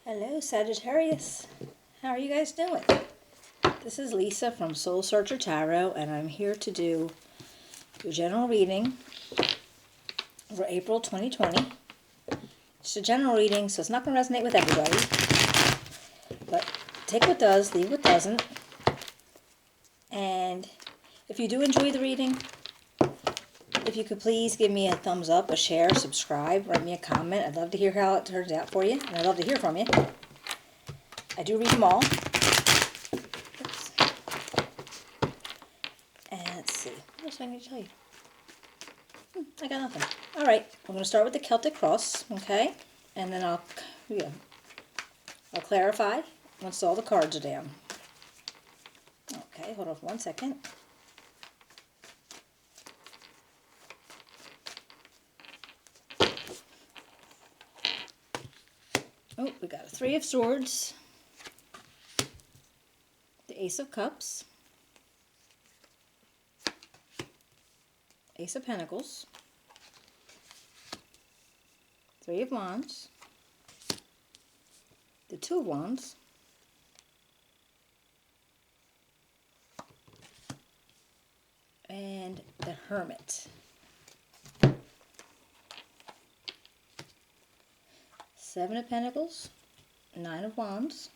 Hello, Sagittarius. How are you guys doing? This is Lisa from Soul Searcher Tarot, and I'm here to do your general reading for April 2020. It's a general reading, so it's not going to resonate with everybody. But take what does, leave what doesn't. And if you do enjoy the reading, if you could please give me a thumbs up, a share, subscribe, write me a comment. I'd love to hear how it turns out for you, and I'd love to hear from you. I do read them all. Oops. And let's see. What else I need to tell you? I got nothing. All right. I'm going to start with the Celtic cross, okay? And then I'll clarify once all the cards are down. Okay, hold on for 1 second. Oh, we got a Three of Swords, the Ace of Cups, Ace of Pentacles, Three of Wands, the Two of Wands, and the Hermit. Seven of Pentacles, Nine of Wands,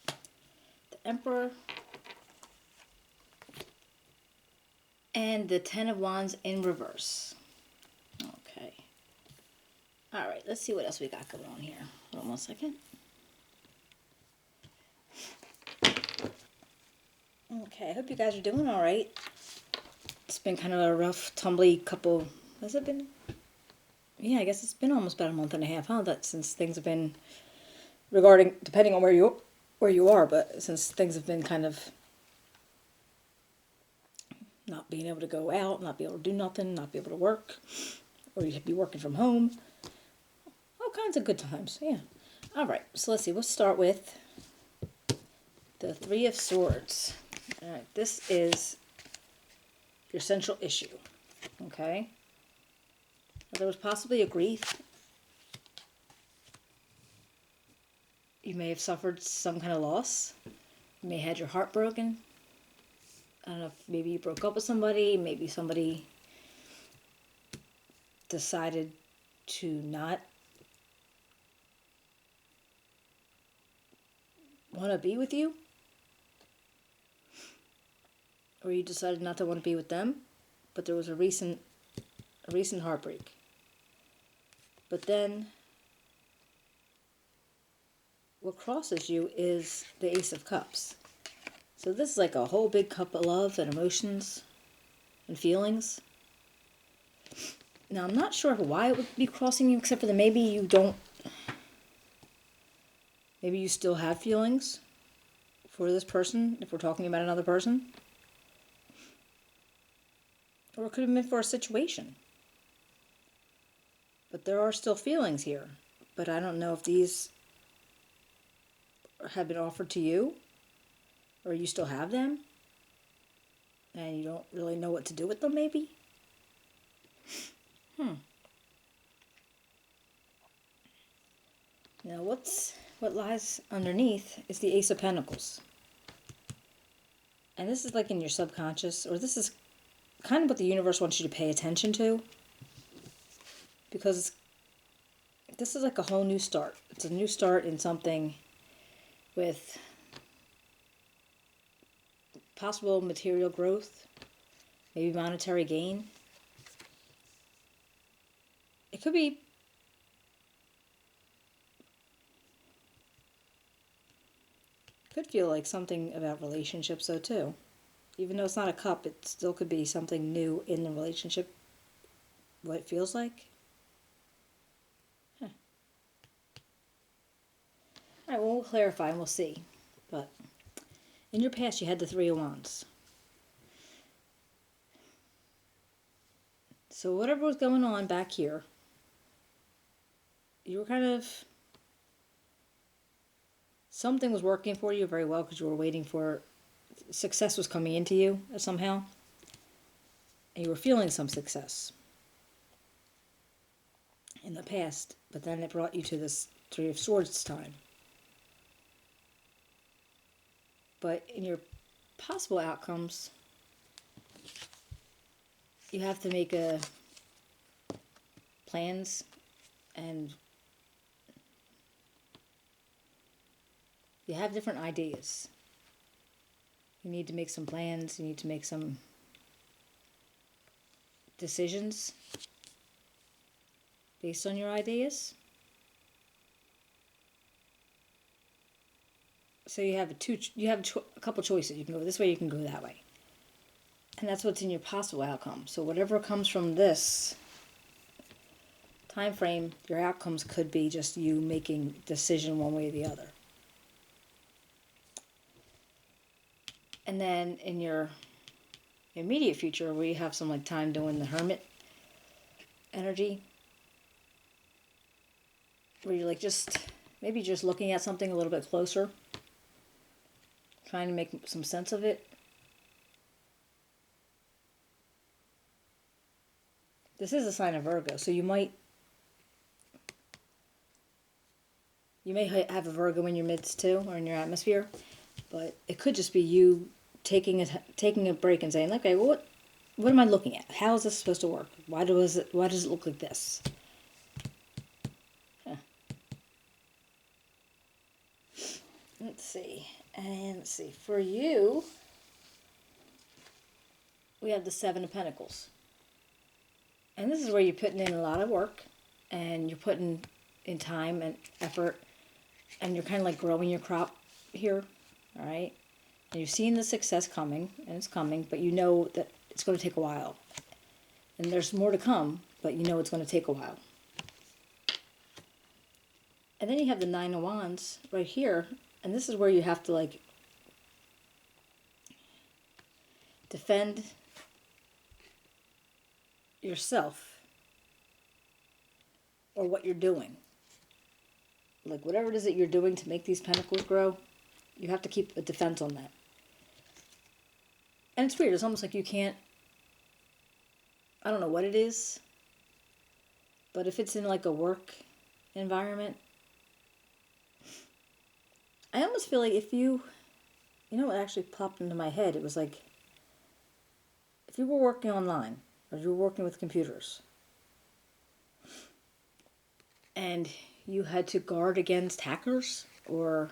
the Emperor, and the Ten of Wands in reverse. Okay. All right, let's see what else we got going on here. Hold on 1 second. Okay, I hope you guys are doing all right. It's been kind of a rough, tumbly couple. Has it been? Yeah, I guess it's been almost about a month and a half, huh? That since things have been depending on where you are, but since things have been kind of not being able to go out, not be able to do nothing, not be able to work, or you'd be working from home. All kinds of good times, yeah. All right, so let's see. We'll start with the Three of Swords. All right, this is your central issue, okay? There was possibly a grief. You may have suffered some kind of loss. You may have had your heart broken. I don't know if maybe you broke up with somebody. Maybe somebody decided to not want to be with you. Or you decided not to want to be with them. But there was a recent heartbreak. But then what crosses you is the Ace of Cups. So this is like a whole big cup of love and emotions and feelings. Now I'm not sure why it would be crossing you, except for that maybe you don't, maybe you still have feelings for this person, if we're talking about another person. Or it could have been for a situation. But there are still feelings here. But I don't know if these have been offered to you, or you still have them, and you don't really know what to do with them, maybe? Now what lies underneath is the Ace of Pentacles. And this is like in your subconscious, or this is kind of what the universe wants you to pay attention to. Because this is like a whole new start. It's a new start in something with possible material growth, maybe monetary gain. It could feel like something about relationships though too. Even though it's not a cup, it still could be something new in the relationship, what it feels like. All right, well, we'll clarify and we'll see. But in your past, you had the Three of Wands. So whatever was going on back here, you were kind of, something was working for you very well because you were waiting for, success was coming into you somehow. And you were feeling some success. in the past, but then it brought you to this Three of Swords time. But in your possible outcomes, you have to make plans, and you have different ideas. You need to make some plans, you need to make some decisions based on your ideas. So you have a couple choices. You can go this way, you can go that way. And that's what's in your possible outcome. So whatever comes from this time frame, your outcomes could be just you making a decision one way or the other. And then in your immediate future, where you have some like time doing the Hermit energy, where you're like maybe just looking at something a little bit closer, trying to make some sense of it. This is a sign of Virgo, so you may have a Virgo in your midst too, or in your atmosphere, but it could just be you taking a break and saying, okay, well, what am I looking at? How is this supposed to work? Why does it look like this? Huh. Let's see. For you, we have the Seven of Pentacles. And this is where you're putting in a lot of work, and you're putting in time and effort, and you're kind of like growing your crop here, all right? And you're seeing the success coming, and it's coming, but you know that it's going to take a while. And there's more to come, but you know it's going to take a while. And then you have the Nine of Wands right here, and this is where you have to like defend yourself or what you're doing. Like whatever it is that you're doing to make these pentacles grow, you have to keep a defense on that. And it's weird. It's almost like you can't, I don't know what it is, but if it's in like a work environment, I almost feel like if you know what actually popped into my head? It was like, if you were working online, or you were working with computers, and you had to guard against hackers, or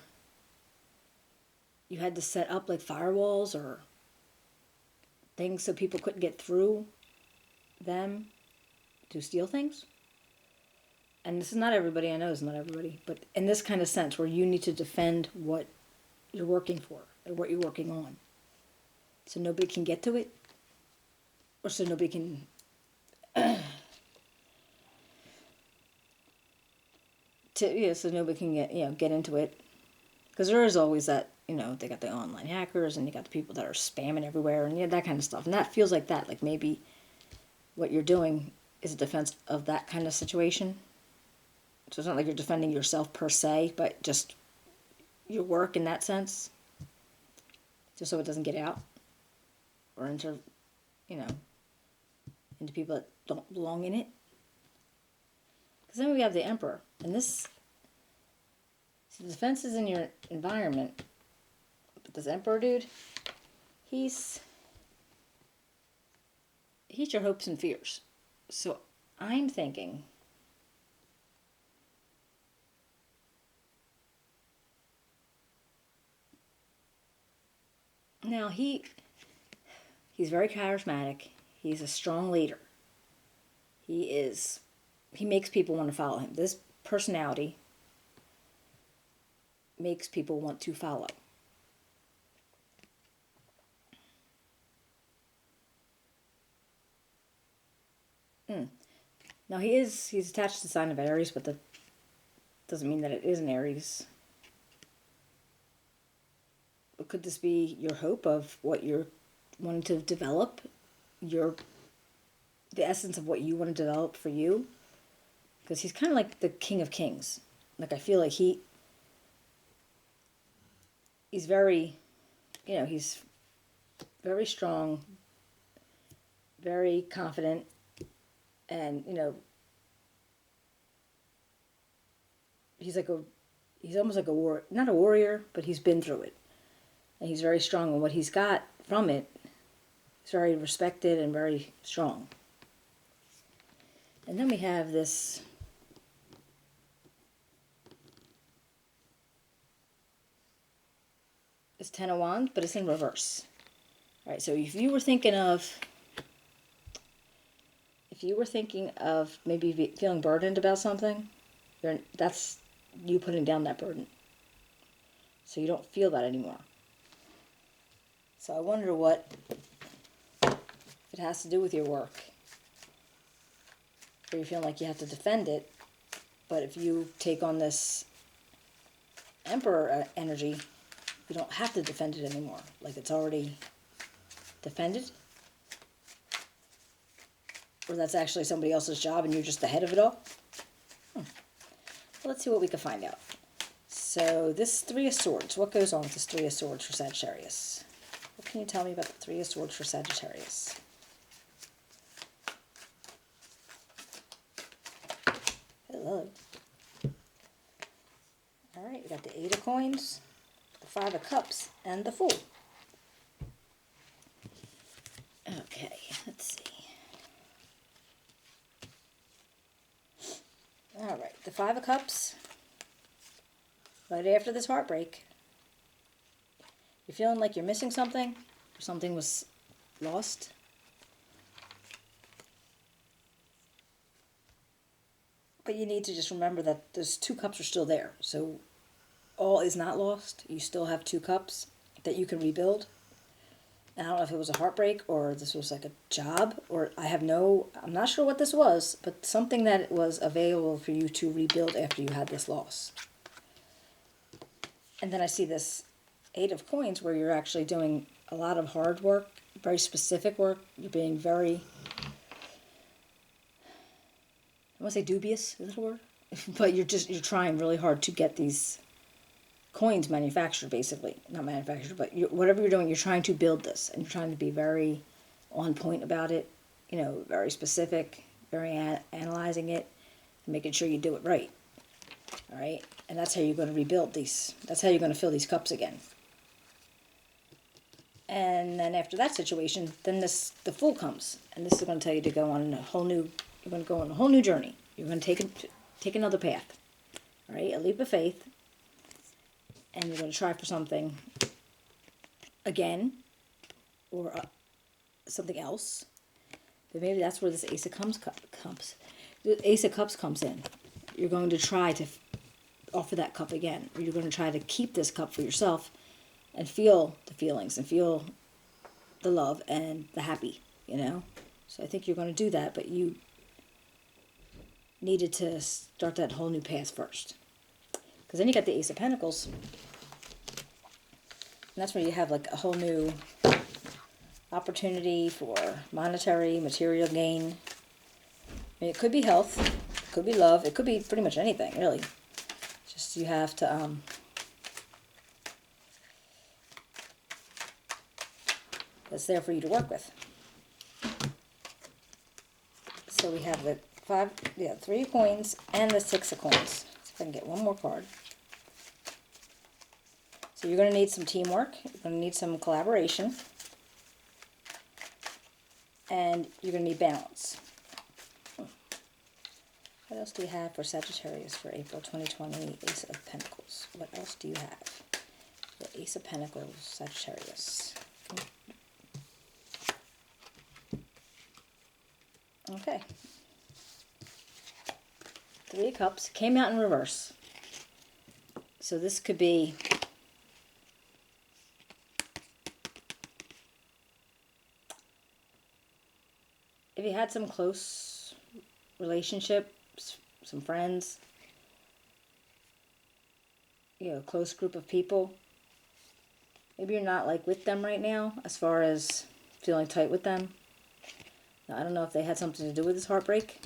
you had to set up like firewalls or things so people couldn't get through them to steal things. And this is not everybody, I know it's not everybody, but in this kind of sense where you need to defend what you're working for or what you're working on, so nobody can get to it, or so nobody can so nobody can get into it, because there is always that, they got the online hackers, and you got the people that are spamming everywhere, and that kind of stuff, and that feels like that, like maybe what you're doing is a defense of that kind of situation. So it's not like you're defending yourself per se, but just your work in that sense, just so it doesn't get out or into people that don't belong in it. Because then we have the Emperor, and this, so the defense is in your environment, but this Emperor dude, he's your hopes and fears. So I'm thinking, now he's very charismatic. He's a strong leader. He makes people want to follow him. This personality makes people want to follow. Now he's attached to the sign of Aries, but that doesn't mean that it is an Aries. But could this be your hope of what you're wanting to develop? The essence of what you want to develop for you? Because he's kind of like the King of Kings. Like, I feel like he's very, he's very strong, very confident, and, he's almost like not a warrior, but he's been through it. And he's very strong, and what he's got from it is very respected and very strong. And then we have this Ten of Wands, but it's in reverse. All right, so if you were thinking of maybe feeling burdened about something, that's you putting down that burden. So you don't feel that anymore. So I wonder if it has to do with your work. Or you feel like you have to defend it, but if you take on this Emperor energy, you don't have to defend it anymore. Like it's already defended. Or that's actually somebody else's job and you're just the head of it all. Well, let's see what we can find out. So this Three of Swords, what goes on with this Three of Swords for Sagittarius? What can you tell me about the Three of Swords for Sagittarius? Hello. All right, we got the Eight of Coins, the Five of Cups, and the Fool. Okay, let's see. All right, the Five of Cups, right after this heartbreak, you're feeling like you're missing something, or something was lost. But you need to just remember that those two cups are still there. So all is not lost. You still have two cups that you can rebuild. And I don't know if it was a heartbreak or this was like a job or I'm not sure what this was, but something that was available for you to rebuild after you had this loss. And then I see this Eight of Coins where you're actually doing a lot of hard work, very specific work. You're being very, I want to say dubious, is that a word? But you're trying really hard to get these coins manufactured, basically. Not manufactured, but whatever you're doing, you're trying to build this. And you're trying to be very on point about it, very specific, very analyzing it, and making sure you do it right. All right? And that's how you're going to rebuild these. That's how you're going to fill these cups again. And then after that situation, then the Fool comes. And this is going to tell you to go on you're going to go on a whole new journey. You're going to take another path. All right? A leap of faith. And you're going to try for something again. Or something else. But maybe that's where this Ace of Cups comes. The Ace of Cups comes in. You're going to try to offer that cup again. Or you're going to try to keep this cup for yourself and feel the feelings and feel the love and the happy, So I think you're going to do that, but you needed to start that whole new path first. Because then you got the Ace of Pentacles. And that's where you have like a whole new opportunity for monetary, material gain. I mean, it could be health, it could be love, it could be pretty much anything, really. Just you have to that's there for you to work with. So we have the Three of Coins and the Six of Coins. Let's see if I can get one more card. So you're going to need some teamwork. You're going to need some collaboration. And you're going to need balance. What else do you have for Sagittarius for April 2020? Ace of Pentacles. What else do you have? The Ace of Pentacles, Sagittarius. Okay. Three of Cups came out in reverse. So this could be if you had some close relationships, some friends, close group of people. Maybe you're not like with them right now as far as feeling tight with them. Now, I don't know if they had something to do with this heartbreak.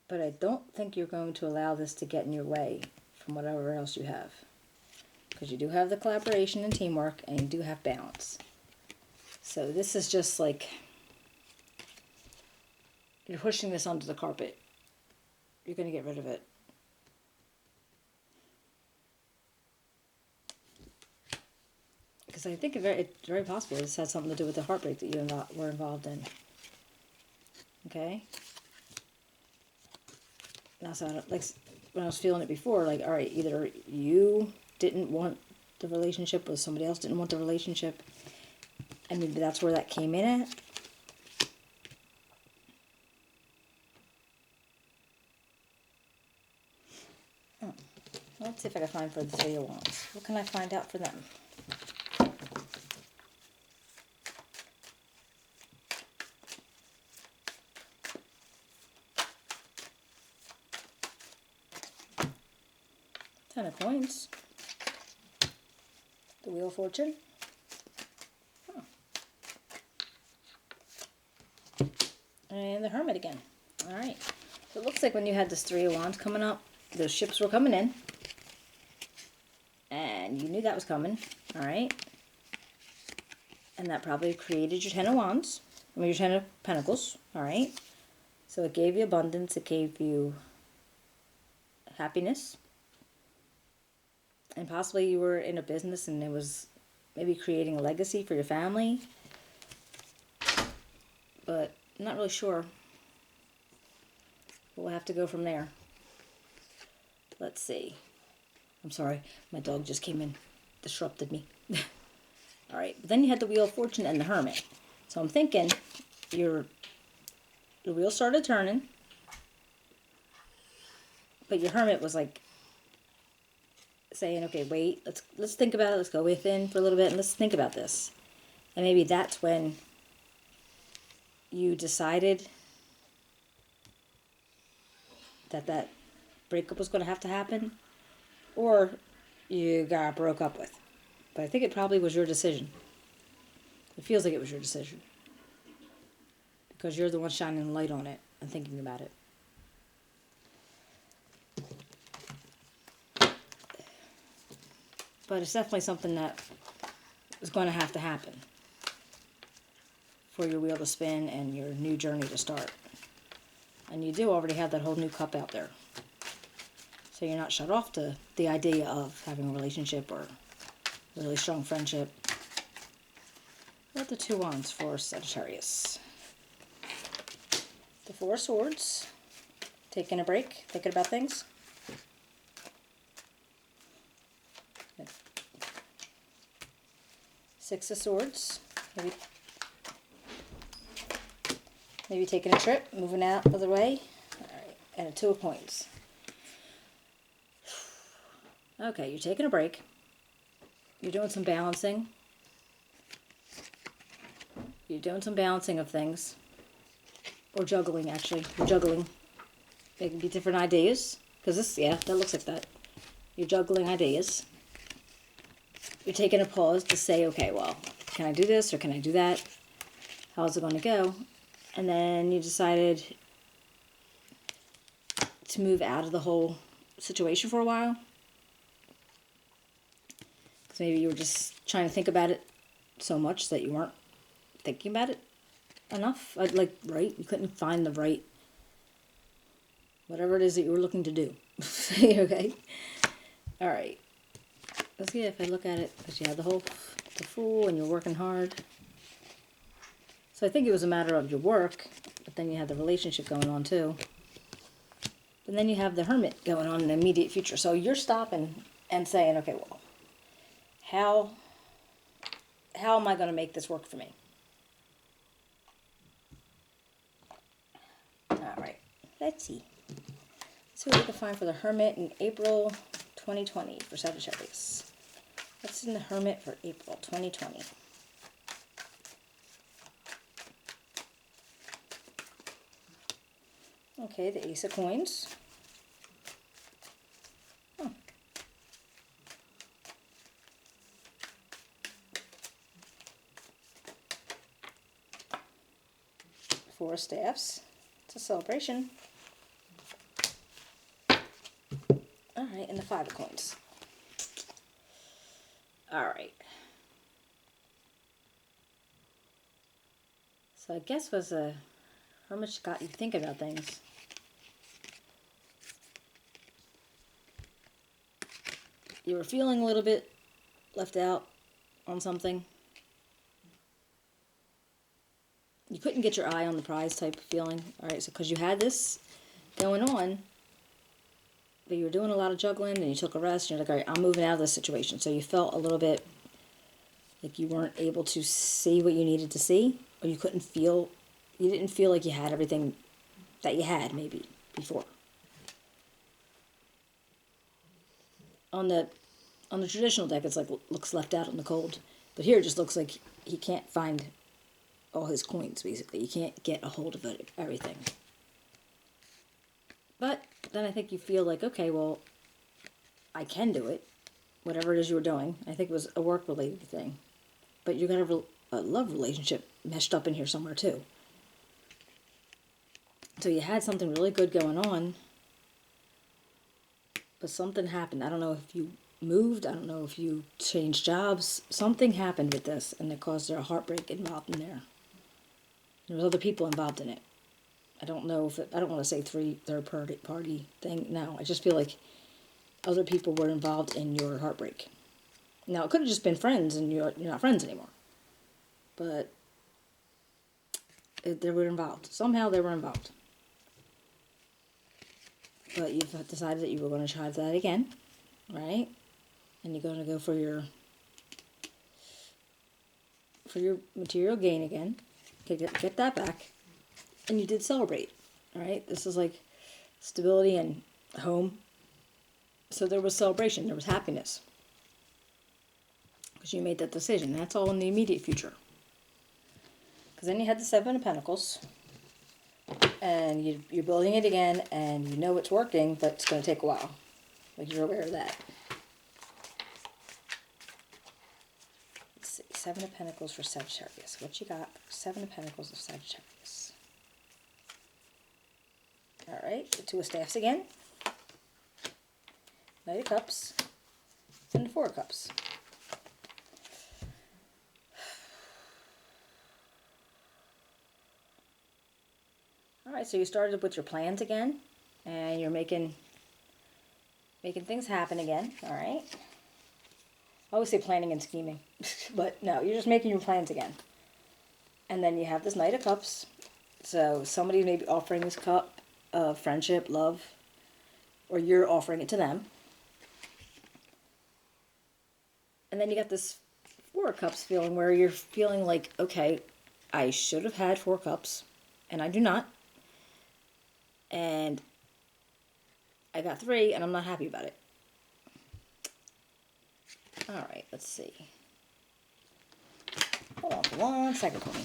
But I don't think you're going to allow this to get in your way from whatever else you have. Because you do have the collaboration and teamwork, and you do have balance. So this is just like you're pushing this onto the carpet. You're going to get rid of it. Because I think it's very possible this had something to do with the heartbreak that you were involved in. Okay? Now, so like when I was feeling it before, like, all right, either you didn't want the relationship or somebody else didn't want the relationship. And maybe that's where that came in at. Let's see if I can find for the Three of Wands. What can I find out for them? 10 of Coins. The Wheel of Fortune. Huh. And the Hermit again. Alright. So it looks like when you had this Three of Wands coming up, those ships were coming in. And you knew that was coming. Alright. And that probably created your Ten of Wands. I mean, your Ten of Pentacles. Alright. So it gave you abundance. It gave you happiness. And possibly you were in a business and it was maybe creating a legacy for your family. But I'm not really sure. We'll have to go from there. Let's see. I'm sorry, my dog just came in, disrupted me. Alright, but then you had the Wheel of Fortune and the Hermit. So I'm thinking the wheel started turning, but your Hermit was like saying, okay, wait, let's think about it, let's go within for a little bit and let's think about this. And maybe that's when you decided that breakup was going to have to happen, or you got broke up with. But I think it probably was your decision. It feels like it was your decision. Because you're the one shining the light on it and thinking about it. But it's definitely something that is going to have to happen for your wheel to spin and your new journey to start. And you do already have that whole new cup out there. So you're not shut off to the idea of having a relationship or a really strong friendship. What the Two Wands for Sagittarius? The Four of Swords. Taking a break, thinking about things. Six of Swords. Maybe taking a trip, moving out of the way. Alright, and a Two of Coins. Okay, you're taking a break. You're doing some balancing. You're doing some balancing of things. Or juggling, actually. You're juggling. They can be different ideas. Because this, yeah, that looks like that. You're juggling ideas. You're taking a pause to say, okay, well, can I do this or can I do that? How's it going to go? And then you decided to move out of the whole situation for a while. Because maybe you were just trying to think about it so much that you weren't thinking about it enough. Right? You couldn't find the right, whatever it is that you were looking to do. Okay? Alright. Let's see if I look at it. Because you had the Fool and you're working hard. So I think it was a matter of your work, but then you had the relationship going on too. And then you have the Hermit going on in the immediate future. So you're stopping and saying, okay, well, how am I going to make this work for me? Alright, let's see. Let's see what we can find for the Hermit in April 2020 for Sagittarius. What's in the Hermit for April 2020? Okay, the Ace of Coins. Oh. Four of Staffs. It's a celebration. Alright, and the Five of Coins. Alright. So I guess was how much got you thinking about things. You were feeling a little bit left out on something. You couldn't get your eye on the prize type of feeling. All right, so because you had this going on, but you were doing a lot of juggling and you took a rest, and you're like, all right, I'm moving out of this situation. So you felt a little bit like you weren't able to see what you needed to see, or you didn't feel like you had everything that you had maybe before. On the traditional deck, it's like looks left out in the cold, but here it just looks like he can't find all his coins. Basically, you can't get a hold of everything. But then I think you feel like, okay, well, I can do it. Whatever it is you were doing, I think it was a work-related thing, but you got a love relationship meshed up in here somewhere too. So you had something really good going on, but something happened. I don't know if you moved, I don't know if you changed jobs. Something happened with this, and it caused there a heartbreak involved in there. There was other people involved in it. I don't know if I don't want to say third party thing. No, I just feel like other people were involved in your heartbreak. Now it could have just been friends, and you're not friends anymore. But they were involved. Somehow they were involved. But you've decided that you were going to try that again, right? And you're going to go for your material gain again. Get that back. And you did celebrate, right? This is like stability and home. So there was celebration. There was happiness. Because you made that decision. That's all in the immediate future. Because then you had the Seven of Pentacles. And you're building it again, and you know it's working, but it's going to take a while. Like, you're aware of that. Let's see. Seven of Pentacles for Sagittarius. What you got? Seven of Pentacles of Sagittarius. Alright, the Two of Staffs again. Knight of Cups. And the Four of Cups. Alright, so you started with your plans again, and you're making things happen again, alright? I always say planning and scheming, but no, you're just making your plans again. And then you have this Knight of Cups, so somebody may be offering this cup of friendship, love, or you're offering it to them. And then you got this Four of Cups feeling where you're feeling like, okay, I should have had 4 cups, and I do not. And I got 3, and I'm not happy about it. Alright, let's see. Hold on for 1 second for me.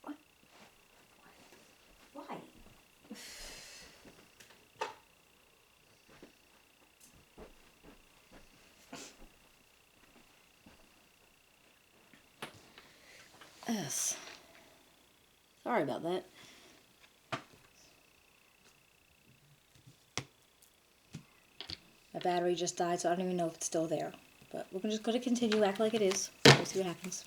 What? Why? Yes. Sorry about that. My battery just died, so I don't even know if it's still there. But we're just going to continue, act like it is. We'll see what happens.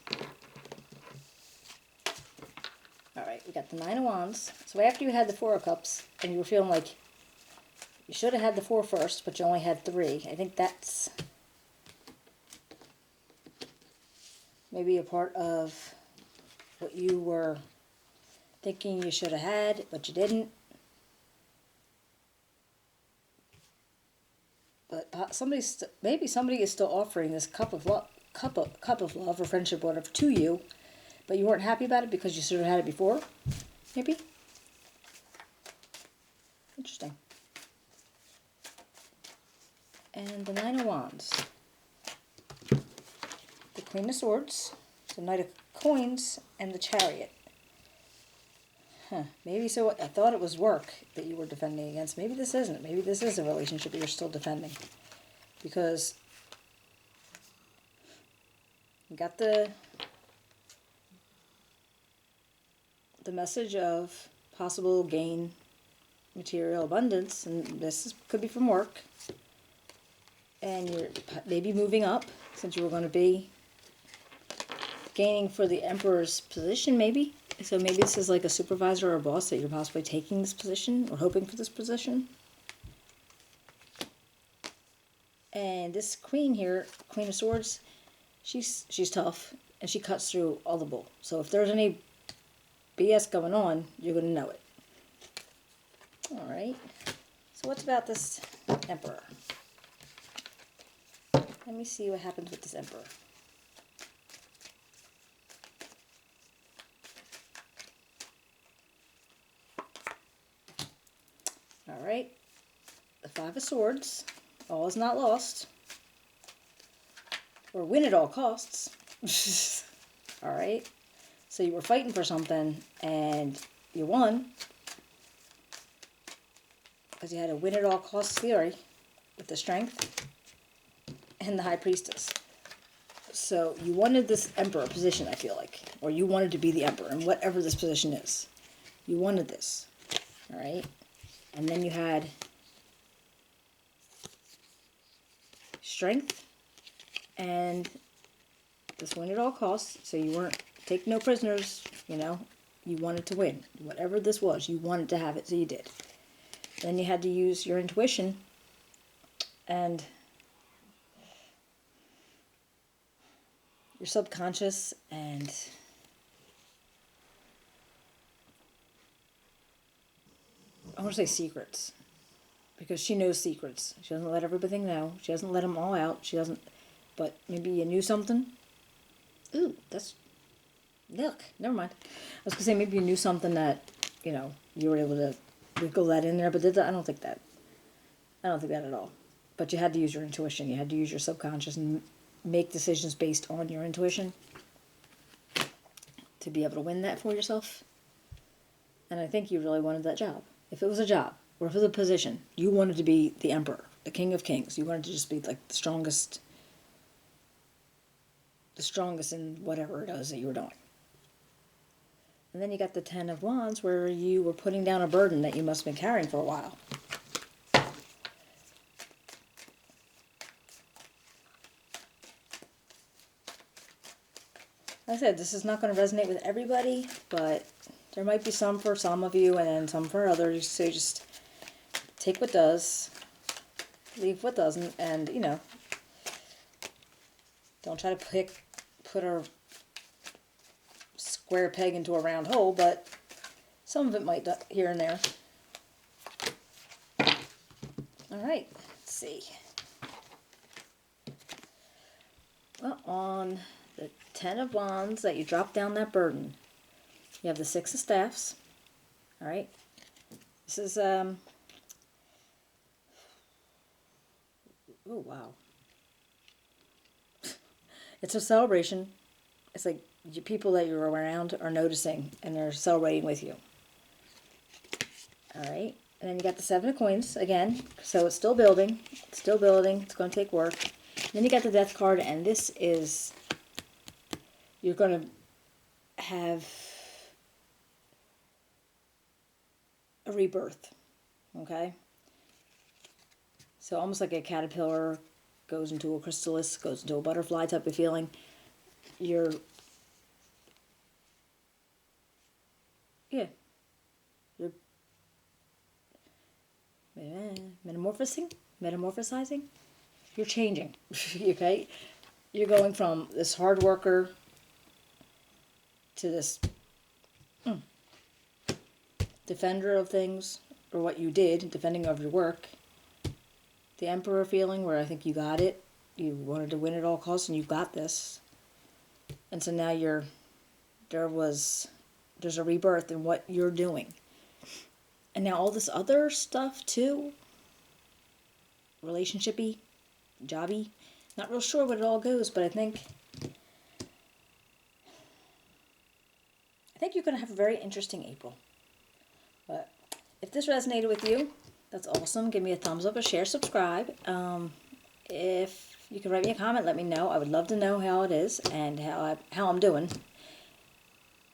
Alright, we got the Nine of Wands. So after you had the Four of Cups, and you were feeling like you should have had the 4 first, but you only had 3. I think that's maybe a part of what you were thinking you should have had, but you didn't. But maybe somebody is still offering this cup of love or friendship, whatever, to you, but you weren't happy about it because you should have had it before. Maybe. Interesting. And the Nine of Wands, the Queen of Swords, the Knight of Coins, and the Chariot. Maybe so. I thought it was work that you were defending against. Maybe this isn't. Maybe this is a relationship that you're still defending. Because you got the message of possible gain, material abundance, and could be from work. And you're maybe moving up, since you were going to be gaining for the Emperor's position, maybe. So maybe this is like a supervisor or a boss that you're possibly taking this position or hoping for this position. And this queen here, Queen of Swords, she's tough, and she cuts through all the bull. So if there's any BS going on, you're going to know it. All right. So what's about this Emperor? Let me see what happens with this Emperor. All right. The Five of Swords. All is not lost. Or win at all costs. All right. So you were fighting for something and you won. Because you had a win at all costs theory with the Strength and the High Priestess. So you wanted this Emperor position, I feel like. Or you wanted to be the Emperor in whatever this position is. You wanted this. All right. And then you had Strength and this win at all costs. So you weren't take no prisoners, you know. You wanted to win. Whatever this was, you wanted to have it, so you did. Then you had to use your intuition and your subconscious and I want to say secrets. Because she knows secrets. She doesn't let everybody know. She doesn't let them all out. She doesn't. But maybe you knew something. Ooh, that's. Look, never mind. I was gonna say maybe you knew something that, you know, you were able to wiggle that in there, but I don't think that. I don't think that at all. But you had to use your intuition. You had to use your subconscious and make decisions based on your intuition to be able to win that for yourself. And I think you really wanted that job. If it was a job. Or for the position, you wanted to be the Emperor, the King of Kings. You wanted to just be like the strongest in whatever it is that you were doing. And then you got the Ten of Wands, where you were putting down a burden that you must have been carrying for a while. Like I said, this is not going to resonate with everybody, but there might be some for some of you and then some for others. So just take what does, leave what doesn't, and, you know, don't try to put a square peg into a round hole, but some of it might here and there. All right, let's see. Well, on the Ten of Wands that you drop down that burden, you have the Six of Staffs. All right, this is oh, wow. It's a celebration. It's like the people that you're around are noticing and they're celebrating with you. All right. And then you got the Seven of Coins again. So it's still building. It's still building. It's going to take work. Then you got the Death card, and this is, you're going to have a rebirth. Okay? So almost like a caterpillar goes into a chrysalis, goes into a butterfly type of feeling. You're metamorphosizing. You're changing. Okay? You're going from this hard worker to this defender of things, or what you did, defending of your work. The Emperor feeling, where I think you got it. You wanted to win at all costs, and you got this. And so now there's a rebirth in what you're doing. And now all this other stuff too, relationshipy, jobby, not real sure what it all goes, but I think you're going to have a very interesting April. But if this resonated with you, that's awesome. Give me a thumbs up, a share, subscribe. If you can write me a comment, let me know. I would love to know how it is and how I'm doing.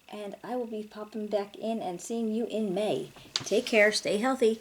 And I will be popping back in and seeing you in May. Take care. Stay healthy.